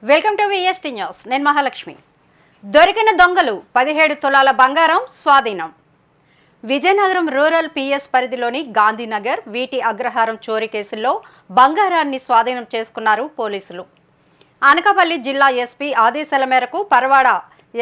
Welcome to VST news. నేను మహాలక్ష్మి. దొరికిన దొంగలు 17 తులాల బంగారం స్వాధీనం. విజయనగరం రూరల్ పిఎస్ పరిధిలోని గాంధీనగర్ వీటి అగ్రహారం చోరీ కేసుల్లో బంగారాన్ని స్వాధీనం చేసుకున్నారు పోలీసులు. అనకాపల్లి జిల్లా ఎస్పీ ఆదేశాల మేరకు పరవాడ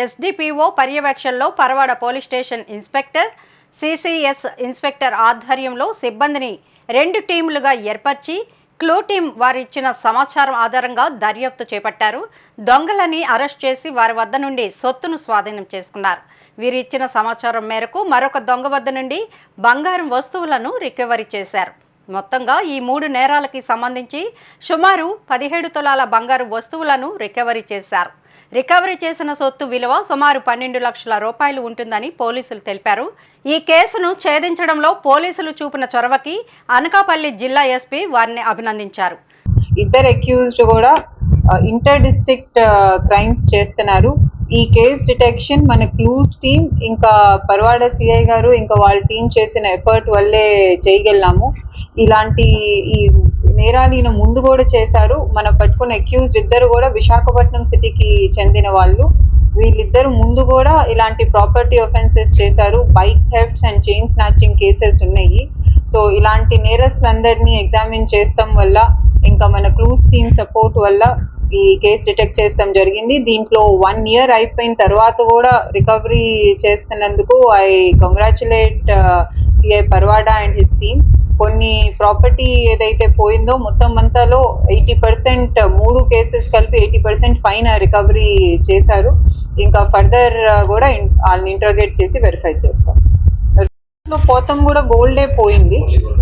ఎస్డిపిఓ పర్యవేక్షణలో Paravada police station inspector, CCS inspector ఆధ్వర్యంలో సిబ్బందిని 2 టీములుగా ఏర్పరిచి క్లూ టీం వారిచ్చిన సమాచారం ఆధారంగా దర్యాప్తు చేపట్టారు. దొంగలని అరెస్ట్ చేసి వారి వద్ద నుండి సొత్తును స్వాధీనం చేసుకున్నారు. వీరిచ్చిన సమాచారం మేరకు మరొక దొంగ వద్ద నుండి బంగారం వస్తువులను రికవరీ చేశారు. మొత్తంగా ఈ 3 నేరాలకి సంబంధించి సుమారు 17 తులాల బంగారు వస్తువులను రికవరీ చేశారు. రికవరీ చేసిన సొత్తు విలువ సుమారు 12 లక్షల రూపాయలు ఉంటుందని పోలీసులు తెలిపారు. ఈ కేసును ఛేదించడంలో పోలీసులు చూపిన చొరవకి అనకాపల్లి జిల్లా ఎస్పీ వారిని అభినందించారు. ఇద్దరు అక్యూజ్డ్ కూడా ఇంటర్ డిస్ట్రిక్ట్ క్రైమ్స్ చేస్తున్నారు. ఈ కేస్ డిటెక్షన్ మన క్లూస్ టీమ్ ఇంకా పరవాడ సిఐ గారు ఇంకా వాళ్ళ టీం చేసిన ఎఫర్ట్ వల్లే చేయగలిగాము. ఇలాంటి ఈ నేరాలు ఈయన ముందు కూడా చేశారు. మన పట్టుకున్న అక్యూజ్డ్ ఇద్దరు కూడా విశాఖపట్నం సిటీకి చెందిన వాళ్ళు. వీళ్ళిద్దరు ముందు కూడా ఇలాంటి ప్రాపర్టీ ఒఫెన్సెస్ చేశారు. Bike thefts and chain snatching cases ఉన్నాయి. సో ఇలాంటి నేరస్తులందరినీ ఎగ్జామిన్ చేస్తాం వల్ల ఇంకా మన క్లూస్ టీమ్ సపోర్ట్ వల్ల ఈ కేసు డిటెక్ట్ చేస్తాం జరిగింది. దీంట్లో 1 year అయిపోయిన తర్వాత కూడా రికవరీ చేస్తున్నందుకు I congratulate CI Parawada and his team. కొన్ని ప్రాపర్టీ ఏదైతే పోయిందో మొత్తం అంతాలో 80% 3 కేసెస్ కలిపి 80% ఫైన్ రికవరీ చేశారు. ఇంకా ఫర్దర్ కూడా వాళ్ళని ఇంటర్గేట్ చేసి వెరిఫై చేస్తాం. పోతం కూడా గోల్డే పోయింది.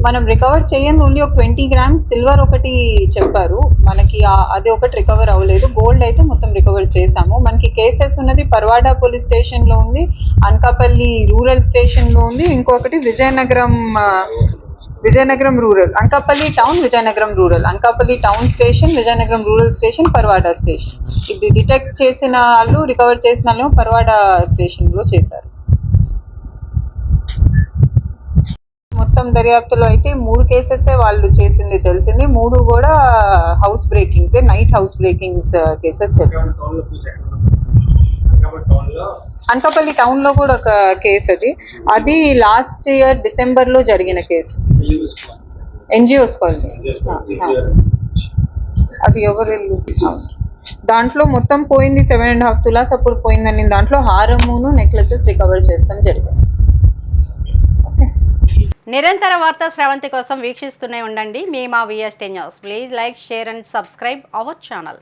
మనం రికవర్ చేయండి ఓన్లీ ఒక 20 grams సిల్వర్ ఒకటి చెప్పారు మనకి, అది ఒకటి రికవర్ అవ్వలేదు. గోల్డ్ అయితే మొత్తం రికవర్ చేసాము. మనకి కేసెస్ ఉన్నది పర్వాడ పోలీస్ స్టేషన్ లో ఉంది, అనకాపల్లి రూరల్ స్టేషన్ లో ఉంది, ఇంకొకటి Vizianagaram rural, Anakapalli town, Vizianagaram rural, Anakapalli town station, Vizianagaram rural station, Parawada station. ఇది డిటెక్ట్ చేసిన వాళ్ళు రికవర్ చేసిన వాళ్ళు పర్వాడ స్టేషన్ లో చేశారు. మొత్తం దర్యాప్తులో అయితే 3 కేసెస్ వాళ్ళు చేసింది తెలిసింది. 3 కూడా house breakings, night house breakings cases తెలిసింది. అనకాపల్లి టౌన్ లో కూడా ఒక కేసు అది లాస్ట్ ఇయర్ డిసెంబర్ లో జరిగిన కేసు. ఎన్జిఓస్ కాలనీ అది ఎవరు దాంట్లో మొత్తం పోయింది 7.5 తులాస్ అప్పుడు పోయిందని. దాంట్లో హారమును నెక్లెసెస్ రికవర్ చేస్తాం జరిగింది. నిరంతర వార్తా స్రవంతి కోసం వీక్షిస్తూనే ఉండండి. మీ మా VST news. Please like, share and subscribe our channel.